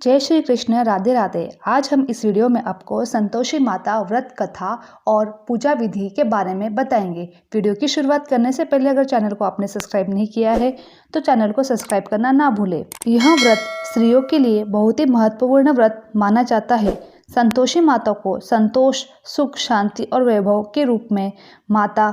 जय श्री कृष्ण, राधे राधे। आज हम इस वीडियो में आपको संतोषी माता व्रत कथा और पूजा विधि के बारे में बताएंगे। वीडियो की शुरुआत करने से पहले अगर चैनल को आपने सब्सक्राइब नहीं किया है तो चैनल को सब्सक्राइब करना ना भूलें। यह व्रत स्त्रियों के लिए बहुत ही महत्वपूर्ण व्रत माना जाता है। संतोषी माता को संतोष, सुख, शांति और वैभव के रूप में माता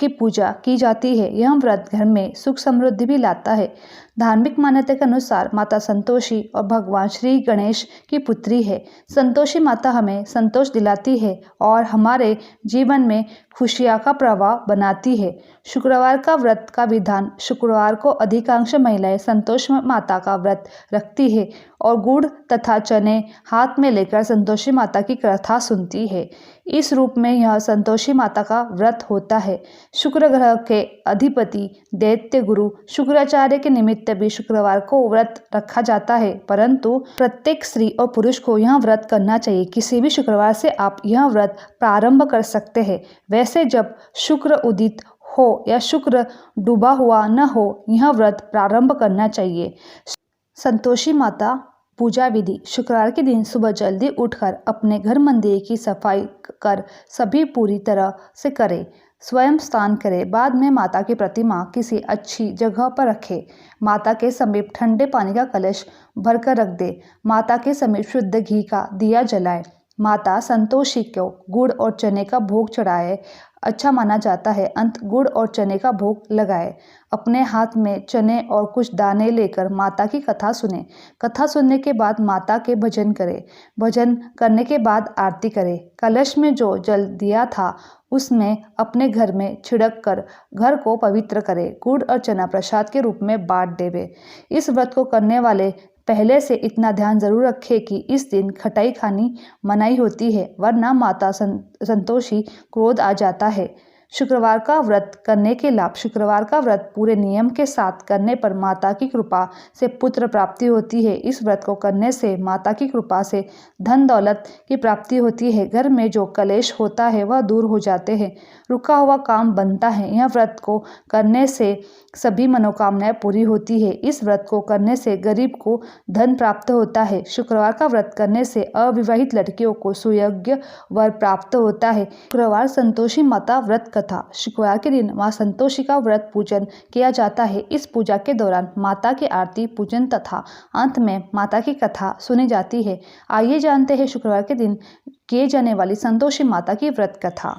की पूजा की जाती है। यह व्रत घर में सुख समृद्धि भी लाता है। धार्मिक मान्यता के अनुसार माता संतोषी और भगवान श्री गणेश की पुत्री है। संतोषी माता हमें संतोष दिलाती है और हमारे जीवन में खुशियाँ का प्रवाह बनाती है। शुक्रवार का व्रत का विधान। शुक्रवार को अधिकांश महिलाएं संतोषी माता का व्रत रखती है और गुड़ तथा चने हाथ में लेकर संतोषी माता की कथा सुनती है। इस रूप में यह संतोषी माता का व्रत होता है। शुक्र ग्रह के अधिपति दैत्य गुरु शुक्राचार्य के निमित्त भी शुक्रवार को व्रत रखा जाता है, परंतु प्रत्येक स्त्री और पुरुष को यह व्रत करना चाहिए। किसी भी शुक्रवार से आप यह व्रत प्रारंभ कर सकते हैं। वैसे जब शुक्र उदित हो या शुक्र डूबा हुआ न हो, यह व्रत प्रारंभ करना चाहिए। संतोषी माता पूजा विधि। शुक्रवार के दिन सुबह जल्दी उठकर अपने घर मंदिर की सफाई कर सभी पूरी तरह से करें। स्वयं स्नान करें। बाद में माता की प्रतिमा किसी अच्छी जगह पर रखें। माता के समीप ठंडे पानी का कलश भरकर रख दे। माता के समीप शुद्ध घी का दिया जलाए। माता संतोषी को गुड़ और चने का भोग चढ़ाए, अच्छा माना जाता है। अंत गुड़ और चने का भोग लगाए। अपने हाथ में चने और कुछ दाने लेकर माता की कथा सुने। कथा सुनने के बाद माता के भजन करें। भजन करने के बाद आरती करें। कलश में जो जल दिया था उसमें अपने घर में छिड़क कर घर को पवित्र करें। गुड़ और चना प्रसाद के रूप में बांट देवे। इस व्रत को करने वाले पहले से इतना ध्यान जरूर रखें कि इस दिन खटाई खानी मनाही होती है, वरना माता संतोषी क्रोध आ जाता है। शुक्रवार का व्रत करने के लाभ। शुक्रवार का व्रत पूरे नियम के साथ करने पर माता की कृपा से पुत्र प्राप्ति होती है। इस व्रत को करने से माता की कृपा से धन दौलत की प्राप्ति होती है। घर में जो कलेश होता है वह दूर हो जाते हैं। रुका हुआ काम बनता है। यह व्रत को करने से सभी मनोकामनाएं पूरी होती है। इस व्रत को करने से गरीब को धन प्राप्त होता है। शुक्रवार का व्रत करने से अविवाहित लड़कियों को सुयोग्य वर प्राप्त होता है। शुक्रवार संतोषी माता व्रत कथा। शुक्रवार के दिन मां संतोषी का व्रत पूजन किया जाता है। इस पूजा के दौरान माता की आरती, पूजन तथा अंत में माता की कथा सुनी जाती है। आइए जानते हैं शुक्रवार के दिन किए जाने वाली संतोषी माता की व्रत कथा।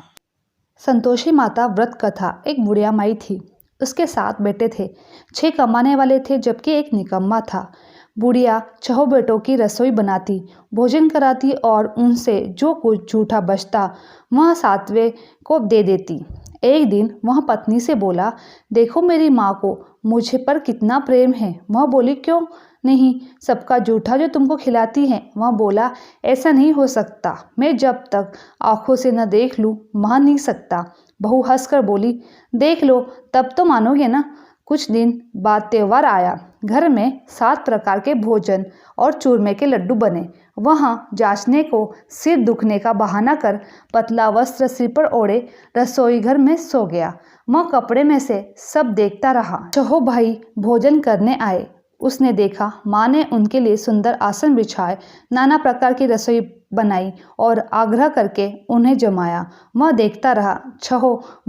संतोषी माता व्रत कथा। एक बुढ़िया माई थी। उसके 7 बेटे थे। 6 कमाने वाले थे जबकि एक निकम्मा था। बुढ़िया 6 बेटों की रसोई बनाती, भोजन कराती और उनसे जो कुछ जूठा बचता वह 7वें को दे देती। एक दिन वह पत्नी से बोला, देखो मेरी माँ को मुझे पर कितना प्रेम है। वह बोली, क्यों नहीं, सबका जूठा जो तुमको खिलाती है। वह बोला, ऐसा नहीं हो सकता, मैं जब तक आंखों से न देख लूँ मान नहीं सकता। बहू हंसकर बोली, देख लो तब तो मानोगे ना। कुछ दिन बाद त्योहार आया। घर में 7 प्रकार के भोजन और चूरमे के लड्डू बने। वहाँ जांचने को सिर दुखने का बहाना कर पतला वस्त्र सिर पर ओढ़े रसोई घर में सो गया। वह कपड़े में से सब देखता रहा। 6 भाई भोजन करने आए। उसने देखा माँ ने उनके लिए सुंदर आसन बिछाए, नाना प्रकार की रसोई बनाई और आग्रह करके उन्हें जमाया। वह देखता रहा। 6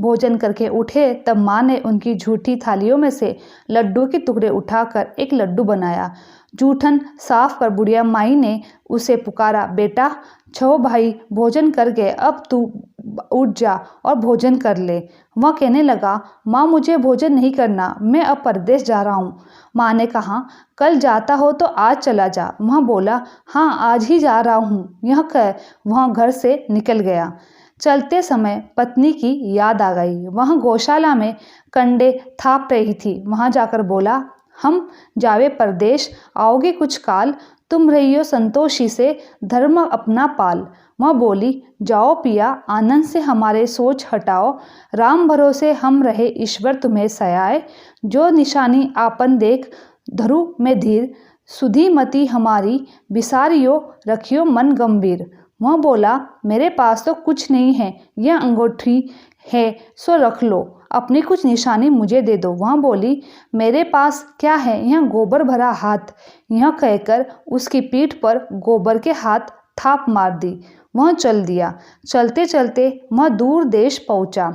भोजन करके उठे तब माँ ने उनकी झूठी थालियों में से लड्डू के टुकड़े उठाकर एक लड्डू बनाया। जूठन साफ कर बुढ़िया माई ने उसे पुकारा, बेटा 6 भाई भोजन कर गए, अब तू उठ जा और भोजन कर ले। वह कहने लगा, माँ मुझे भोजन नहीं करना, मैं अब परदेश जा रहा हूँ। माँ ने कहा, कल जाता हो तो आज चला जा। वह बोला, हाँ आज ही जा रहा हूँ। यह कह वह घर से निकल गया। चलते समय पत्नी की याद आ गई। वह गौशाला में कंडे थाप रही थी। वहाँ जाकर बोला, हम जावे परदेश, आओगे कुछ काल, तुम रहियो संतोषी से धर्म अपना पाल। वह बोली, जाओ पिया आनंद से हमारे सोच हटाओ, राम भरोसे हम रहे ईश्वर तुम्हें सयाए। जो निशानी आपन देख धरु में धीर, सुधी मति हमारी बिसारियो रखियो मन गंभीर। वह बोला, मेरे पास तो कुछ नहीं है, यह अंगूठी है सो रख लो। अपनी कुछ निशानी मुझे दे दो। वह बोली, मेरे पास क्या है, यह गोबर भरा हाथ। यह कहकर उसकी पीठ पर गोबर के हाथ थाप मार दी। वह चल दिया। चलते चलते वह दूर देश पहुंचा।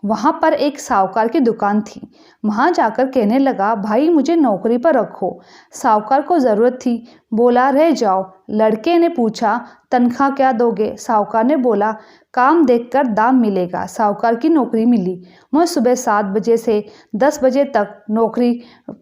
वहां पर एक साहूकार की दुकान थी। वहां जाकर कहने लगा, भाई मुझे नौकरी पर रखो। साहूकार को ज़रूरत थी। बोला, रह जाओ। लड़के ने पूछा, तनख्वाह क्या दोगे? साहूकार ने बोला, काम देखकर दाम मिलेगा। साहूकार की नौकरी मिली। वह सुबह 7 बजे से 10 बजे तक नौकरी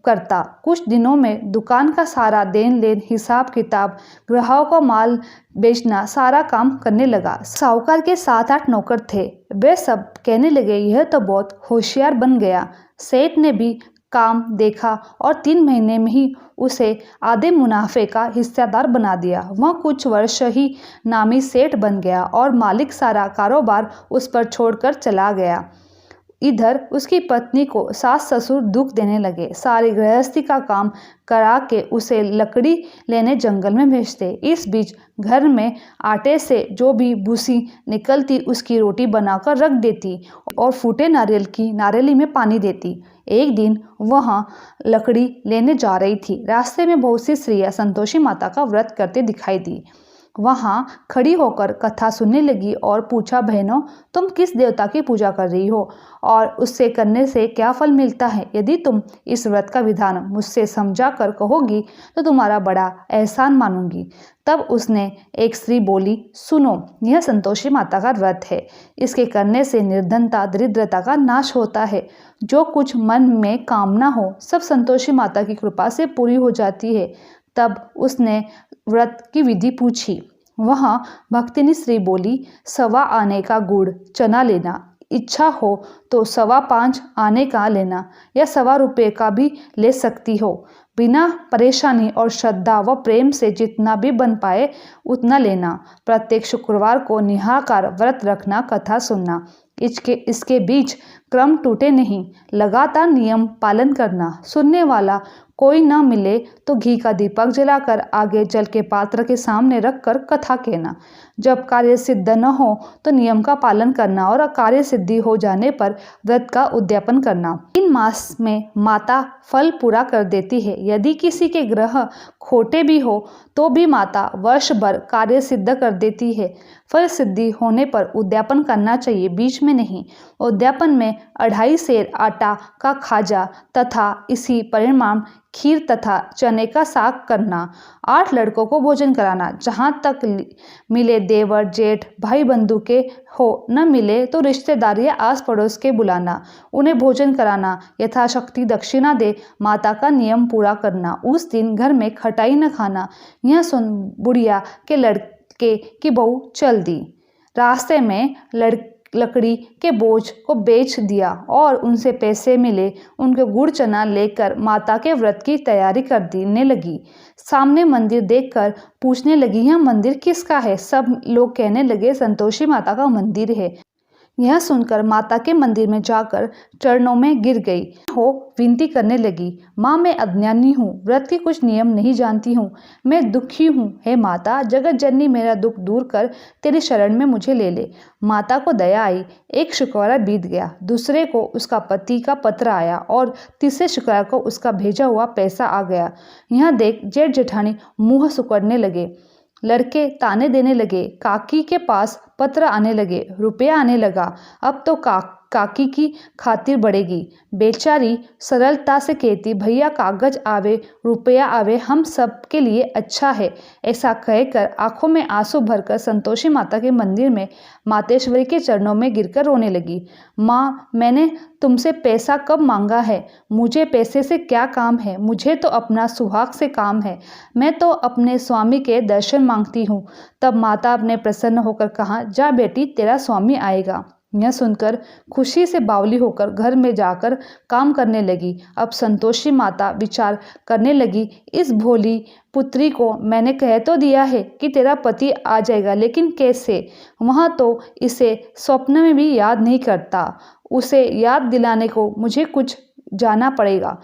करता। कुछ दिनों में दुकान का सारा देन लेन, हिसाब किताब, ग्राहकों को माल बेचना, सारा काम करने लगा। साहूकार के 7-8 नौकर थे। वे सब कहने लगे, यह तो बहुत होशियार बन गया। सेठ ने भी काम देखा और 3 महीने में ही उसे आधे मुनाफे का हिस्सेदार बना दिया। वह कुछ वर्ष ही नामी सेठ बन गया और मालिक सारा कारोबार उस पर छोड़कर चला गया। इधर उसकी पत्नी को सास ससुर दुख देने लगे। सारी गृहस्थी का काम करा के उसे लकड़ी लेने जंगल में भेजते। इस बीच घर में आटे से जो भी भूसी निकलती उसकी रोटी बनाकर रख देती और फूटे नारियल की नारियली में पानी देती। एक दिन वह लकड़ी लेने जा रही थी। रास्ते में बहुत सी स्त्रियां संतोषी माता का व्रत करते दिखाई दी। वहां खड़ी होकर कथा सुनने लगी और पूछा, बहनों तुम किस देवता की पूजा कर रही हो और उससे करने से क्या फल मिलता है? यदि तुम इस व्रत का विधान मुझसे समझा कर कहोगी तो तुम्हारा बड़ा एहसान मानूंगी। तब उसने एक स्त्री बोली, सुनो, यह संतोषी माता का व्रत है। इसके करने से निर्धनता दरिद्रता का नाश होता है। जो कुछ मन में कामना हो सब संतोषी माता की कृपा से पूरी हो जाती है। तब उसने व्रत की विधि पूछी। वह भक्तिनी स्त्री बोली, 1.25 आने का गुड़ चना लेना, इच्छा हो तो 5.25 आने का लेना या 1.25 रुपये का भी ले सकती हो। बिना परेशानी और श्रद्धा व प्रेम से जितना भी बन पाए उतना लेना। प्रत्येक शुक्रवार को निहाकार व्रत रखना, कथा सुनना। इसके बीच क्रम टूटे नहीं, लगातार नियम पालन करना। सुनने वाला कोई न मिले तो घी का दीपक जलाकर आगे जल के पात्र के सामने रखकर कथा कहना। जब कार्य सिद्ध न हो तो नियम का पालन करना और कार्य सिद्धि हो जाने पर व्रत का उद्यापन करना। 3 मास में माता फल पूरा कर देती है। यदि किसी के ग्रह खोटे भी हो तो भी माता वर्ष भर कार्य सिद्ध कर देती है। फल सिद्धि होने पर उद्यापन करना चाहिए, बीच में नहीं। उद्यापन में 2.5 सेर आटा का खाजा तथा इसी परिमाण खीर तथा चने का साग करना। 8 लड़कों को भोजन कराना। जहाँ तक मिले देवर जेठ भाई बंधु के हो, न मिले तो रिश्तेदार या आस पड़ोस के बुलाना, उन्हें भोजन कराना। यथाशक्ति दक्षिणा दे माता का नियम पूरा करना। उस दिन घर में खटाई न खाना। यह सुन बुढ़िया के लड़के की बहू चल दी। रास्ते में लकड़ी के बोझ को बेच दिया और उनसे पैसे मिले। उनके गुड़ चना लेकर माता के व्रत की तैयारी कर देने लगी। सामने मंदिर देखकर पूछने लगी, यह मंदिर किसका है? सब लोग कहने लगे, संतोषी माता का मंदिर है। यह सुनकर माता के मंदिर में जाकर चरणों में गिर गई हो विनती करने लगी, माँ मैं अज्ञानी हूँ, व्रत के कुछ नियम नहीं जानती हूँ, मैं दुखी हूँ। हे माता जगत जननी, मेरा दुख दूर कर तेरी शरण में मुझे ले ले। माता को दया आई। एक शुक्रवार बीत गया, दूसरे को उसका पति का पत्र आया और तीसरे शुक्रवार को उसका भेजा हुआ पैसा आ गया। यह देख जेठ जेठानी मुँह सुकड़ने लगे। लड़के ताने देने लगे। काकी के पास पत्र आने लगे, रुपया आने लगा। अब तो काकी की खातिर बढ़ेगी। बेचारी सरलता से कहती, भैया कागज आवे रुपया आवे हम सब के लिए अच्छा है। ऐसा कहकर आंखों में आंसू भरकर संतोषी माता के मंदिर में मातेश्वरी के चरणों में गिरकर रोने लगी। माँ मैंने तुमसे पैसा कब मांगा है? मुझे पैसे से क्या काम है? मुझे तो अपना सुहाग से काम है। मैं तो अपने स्वामी के दर्शन मांगती हूँ। तब माता ने प्रसन्न होकर कहा, जा बेटी तेरा स्वामी आएगा। यह सुनकर खुशी से बावली होकर घर में जाकर काम करने लगी। अब संतोषी माता विचार करने लगी, इस भोली पुत्री को मैंने कह तो दिया है कि तेरा पति आ जाएगा, लेकिन कैसे? वहाँ तो इसे स्वप्न में भी याद नहीं करता। उसे याद दिलाने को मुझे कुछ जाना पड़ेगा।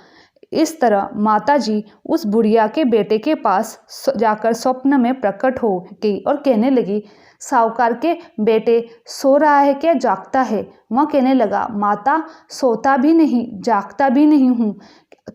इस तरह माताजी उस बुढ़िया के बेटे के पास जाकर स्वप्न में प्रकट हो गई और कहने लगी, साहूकार के बेटे सो रहा है क्या जागता है? वह कहने लगा, माता सोता भी नहीं जागता भी नहीं हूँ,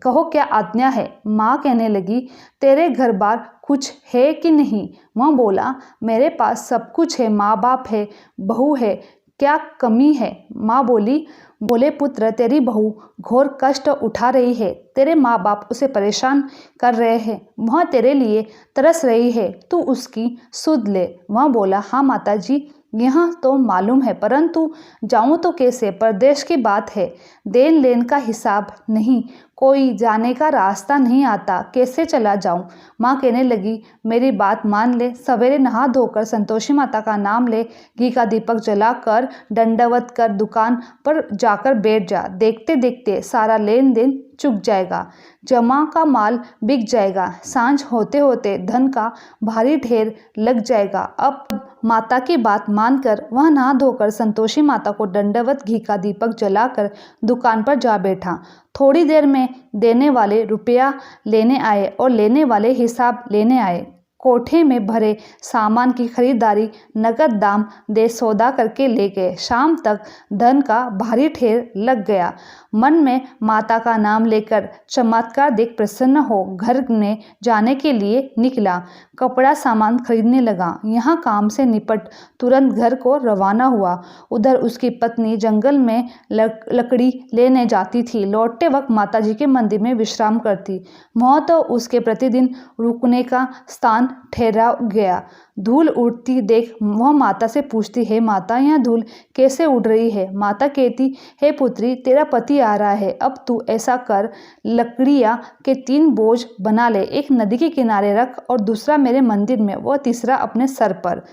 कहो क्या आज्ञा है? माँ कहने लगी, तेरे घर बार कुछ है कि नहीं? वह बोला, मेरे पास सब कुछ है, माँ बाप है, बहू है, क्या कमी है? माँ बोले पुत्र, तेरी बहू घोर कष्ट उठा रही है, तेरे माँ बाप उसे परेशान कर रहे हैं, वह तेरे लिए तरस रही है, तू उसकी सुध ले। वह बोला, हाँ माता जी, यह तो मालूम है, परंतु जाऊं तो कैसे? परदेश की बात है, देन लेन का हिसाब नहीं, कोई जाने का रास्ता नहीं आता, कैसे चला जाऊं? माँ कहने लगी, मेरी बात मान ले, सवेरे नहा धोकर संतोषी माता का नाम ले, घी का दीपक जलाकर दंडवत कर दुकान पर जाकर बैठ जा। देखते देखते सारा लेन देन चुक जाएगा, जमा का माल बिक जाएगा, सांझ होते होते धन का भारी ढेर लग जाएगा। अब माता की बात मानकर वह नहा धोकर संतोषी माता को दंडवत घी का दीपक जलाकर दुकान पर जा बैठा। थोड़ी देर में देने वाले रुपया लेने आए और लेने वाले हिसाब लेने आए। कोठे में भरे सामान की खरीदारी नगद दाम दे सौदा करके ले गए। शाम तक धन का भारी ढेर लग गया। मन में माता का नाम लेकर चमत्कार देख प्रसन्न हो घर में जाने के लिए निकला। कपड़ा सामान खरीदने लगा। यहाँ काम से निपट तुरंत घर को रवाना हुआ। उधर उसकी पत्नी जंगल में लकड़ी लेने जाती थी। लौटते वक्त माताजी के मंदिर में विश्राम करती। वह तो उसके प्रतिदिन रुकने का स्थान ठहरा गया। धूल उड़ती देख वह माता से पूछती, है माता, यह धूल कैसे उड़ रही है? माता कहती, हे पुत्री, तेरा पति आ रहा है, अब तू ऐसा कर, लकड़ियाँ के 3 बोझ बना ले, एक नदी के किनारे रख और दूसरा मेरे मंदिर में, वह तीसरा अपने सर पर।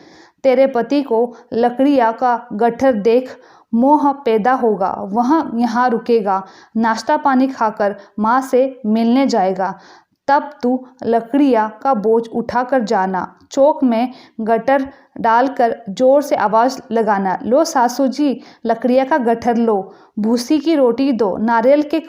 तेरे पति को लकड़ियाँ का गट्ठर देख मोह पैदा होगा, वह यहाँ रुकेगा, नाश्ता पानी खाकर माँ से मिलने जाएगा, तब तू लकड़ियाँ का बोझ उठाकर जाना। चौक में गट्ठर डालकर जोर से आवाज़ लगाना, लो सासू जी, लकड़ियाँ का गट्ठर लो, भूसी की रोटी दो, नारियल के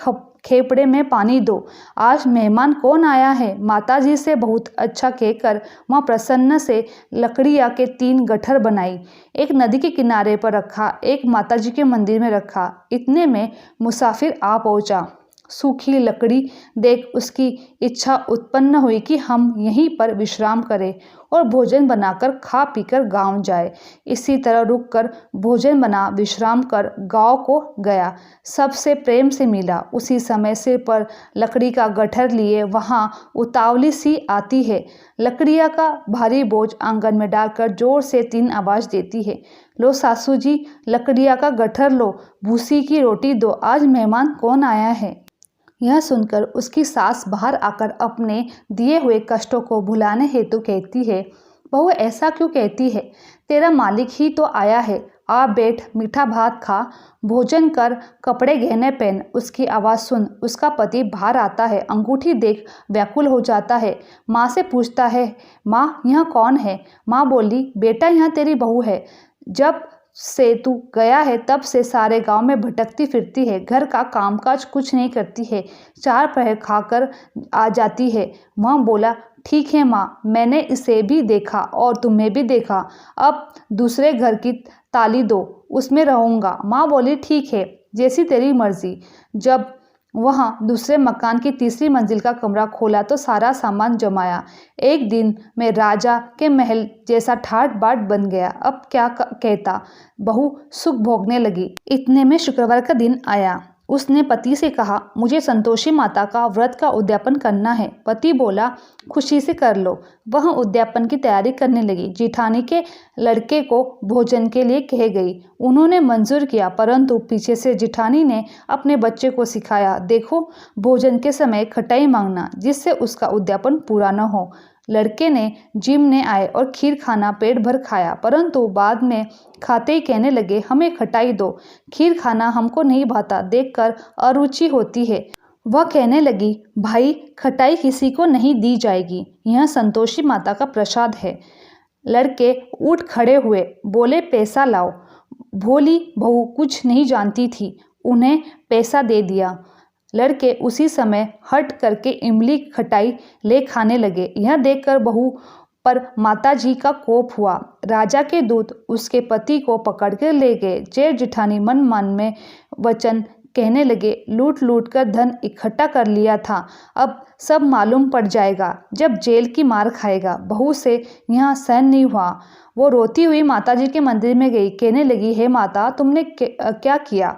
खेपड़े में पानी दो, आज मेहमान कौन आया है? माताजी से बहुत अच्छा कहकर वह प्रसन्न से लकड़ियाँ के 3 गट्ठर बनाई। एक नदी के किनारे पर रखा, एक माताजी के मंदिर में रखा। इतने में मुसाफिर आ पहुँचा। सूखी लकड़ी देख उसकी इच्छा उत्पन्न हुई कि हम यहीं पर विश्राम करें और भोजन बनाकर खा पीकर गांव जाए। इसी तरह रुककर भोजन बना विश्राम कर गांव को गया। सबसे प्रेम से मिला। उसी समय सिर पर लकड़ी का गट्ठर लिए वहां उतावली सी आती है। लकड़ियाँ का भारी बोझ आंगन में डालकर जोर से 3 आवाज़ देती है, लो सासू जी, लकड़ियाँ का गट्ठर लो, भूसी की रोटी दो, आज मेहमान कौन आया है? यह सुनकर उसकी सास बाहर आकर अपने दिए हुए कष्टों को भुलाने हेतु कहती है, बहू ऐसा क्यों कहती है? तेरा मालिक ही तो आया है, आ बैठ, मीठा भात खा, भोजन कर, कपड़े गहने पहन। उसकी आवाज़ सुन उसका पति बाहर आता है, अंगूठी देख व्याकुल हो जाता है। माँ से पूछता है, माँ यह कौन है? माँ बोली, बेटा यह तेरी बहू है, जब से तू गया है तब से सारे गांव में भटकती फिरती है, घर का कामकाज कुछ नहीं करती है, 4 पहर खाकर आ जाती है। वह बोला, ठीक है माँ, मैंने इसे भी देखा और तुम्हें भी देखा, अब दूसरे घर की ताली दो, उसमें रहूँगा। माँ बोली, ठीक है, जैसी तेरी मर्जी। जब वहाँ दूसरे मकान की 3री मंजिल का कमरा खोला तो सारा सामान जमाया। एक दिन में राजा के महल जैसा ठाट बाट बन गया। अब क्या कहता, बहू सुख भोगने लगी। इतने में शुक्रवार का दिन आया। उसने पति से कहा, मुझे संतोषी माता का व्रत का उद्यापन करना है। पति बोला, खुशी से कर लो। वह उद्यापन की तैयारी करने लगी। जिठानी के लड़के को भोजन के लिए कह गई। उन्होंने मंजूर किया, परंतु पीछे से जिठानी ने अपने बच्चे को सिखाया, देखो भोजन के समय खटाई मांगना, जिससे उसका उद्यापन पूरा न हो। लड़के ने जिमने आए और खीर खाना पेट भर खाया, परंतु बाद में खाते ही कहने लगे, हमें खटाई दो, खीर खाना हमको नहीं भाता, देखकर अरुचि होती है। वह कहने लगी, भाई खटाई किसी को नहीं दी जाएगी, यह संतोषी माता का प्रसाद है। लड़के उठ खड़े हुए, बोले, पैसा लाओ। भोली बहू कुछ नहीं जानती थी, उन्हें पैसा दे दिया। लड़के उसी समय हट करके इमली खटाई ले खाने लगे। यह देखकर बहू पर माताजी का कोप हुआ। राजा के दूत उसके पति को पकड़ कर ले गए। जेठ जिठानी मन मन में वचन कहने लगे, लूट लूट कर धन इकट्ठा कर लिया था, अब सब मालूम पड़ जाएगा जब जेल की मार खाएगा। बहू से यहाँ सहन नहीं हुआ। वो रोती हुई माताजी के मंदिर में गई। कहने लगी, हे माता, तुमने क्या किया?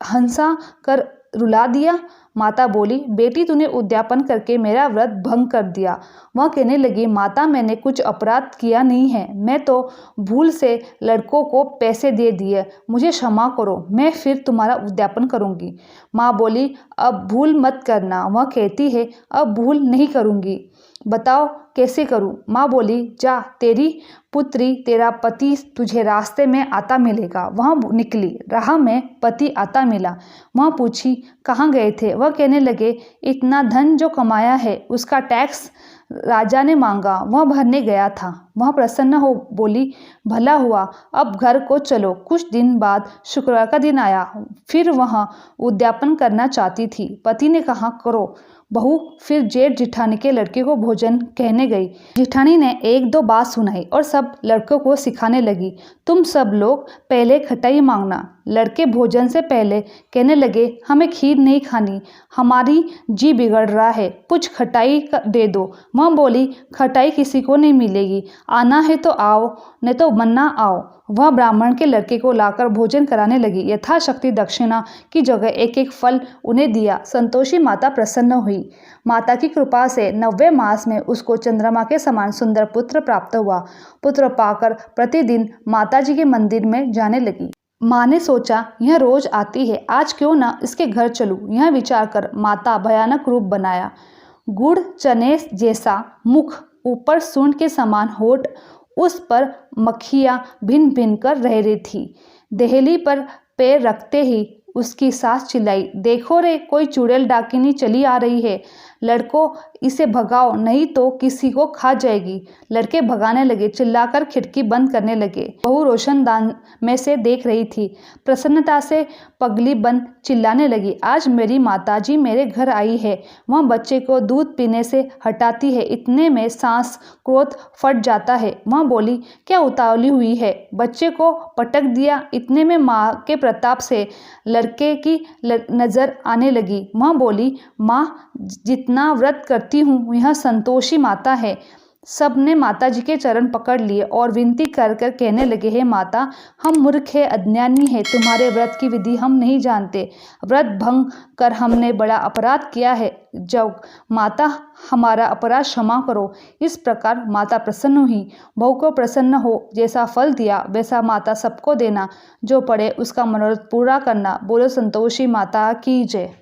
हंसा कर रुला दिया। माता बोली, बेटी, तूने उद्यापन करके मेरा व्रत भंग कर दिया। वह कहने लगी, माता, मैंने कुछ अपराध किया नहीं है, मैं तो भूल से लड़कों को पैसे दे दिए, मुझे क्षमा करो, मैं फिर तुम्हारा उद्यापन करूंगी। माँ बोली, अब भूल मत करना। वह कहती है, अब भूल नहीं करूंगी, बताओ कैसे करूं? माँ बोली, जा, तेरी पुत्री, तेरा पति तुझे रास्ते में आता मिलेगा। वह निकली, राह में पति आता मिला। वह पूछी, कहाँ गए थे? वह कहने लगे, इतना धन जो कमाया है उसका टैक्स राजा ने मांगा, वह भरने गया था। वह प्रसन्न हो बोली, भला हुआ, अब घर को चलो। कुछ दिन बाद शुक्रवार का दिन आया। फिर वह उद्यापन करना चाहती थी। पति ने कहा, करो। बहू फिर जेठ जिठानी के लड़के को भोजन कहने गई। जिठानी ने एक दो बात सुनाई और सब लड़कों को सिखाने लगी, तुम सब लोग पहले खटाई मांगना। लड़के भोजन से पहले कहने लगे, हमें खीर नहीं खानी, हमारी जी बिगड़ रहा है, कुछ खटाई दे दो। वह बोली, खटाई किसी को नहीं मिलेगी, आना है तो आओ, नहीं तो मन्ना आओ। वह ब्राह्मण के लड़के को लाकर भोजन कराने लगी। यथाशक्ति दक्षिणा की जगह एक एक फल उन्हें दिया। संतोषी माता प्रसन्न हुई। माता की कृपा से 90 मास में उसको चंद्रमा के समान सुंदर पुत्र प्राप्त हुआ। पुत्र पाकर प्रतिदिन माताजी के मंदिर में जाने लगी। माँ ने सोचा, यह रोज आती है, आज क्यों ना इसके घर चलूं। यह विचार कर माता भयानक रूप बनाया। गुड़ चने जैसा मुख, ऊपर सूंड के समान होठ, उस पर मक्खियाँ भिन भिन कर रह रही थी। देहली पर पैर रखते ही उसकी सास चिल्लाई, देखो रे, कोई चुड़ैल डाकिनी चली आ रही है, लड़कों इसे भगाओ नहीं तो किसी को खा जाएगी। लड़के भगाने लगे, चिल्लाकर खिड़की बंद करने लगे। बहू रोशनदान में से देख रही थी। प्रसन्नता से पगली बंद चिल्लाने लगी, आज मेरी माताजी मेरे घर आई है। वह बच्चे को दूध पीने से हटाती है, इतने में सांस क्रोध फट जाता है। वह बोली, क्या उतावली हुई है? बच्चे को पटक दिया। इतने में माँ के प्रताप से लड़के की नजर आने लगी। वह बोली, माँ, जितना व्रत करती हूँ यह संतोषी माता है। सब ने माताजी के चरण पकड़ लिए और विनती कर कर कहने लगे, हे माता, हम मूर्ख है, अज्ञानी है, तुम्हारे व्रत की विधि हम नहीं जानते, व्रत भंग कर हमने बड़ा अपराध किया है, जब माता हमारा अपराध क्षमा करो। इस प्रकार माता प्रसन्न हुई। बहू को प्रसन्न हो, जैसा फल दिया वैसा माता सबको देना, जो पड़े उसका मनोरथ पूरा करना। बोलो संतोषी माता की जय।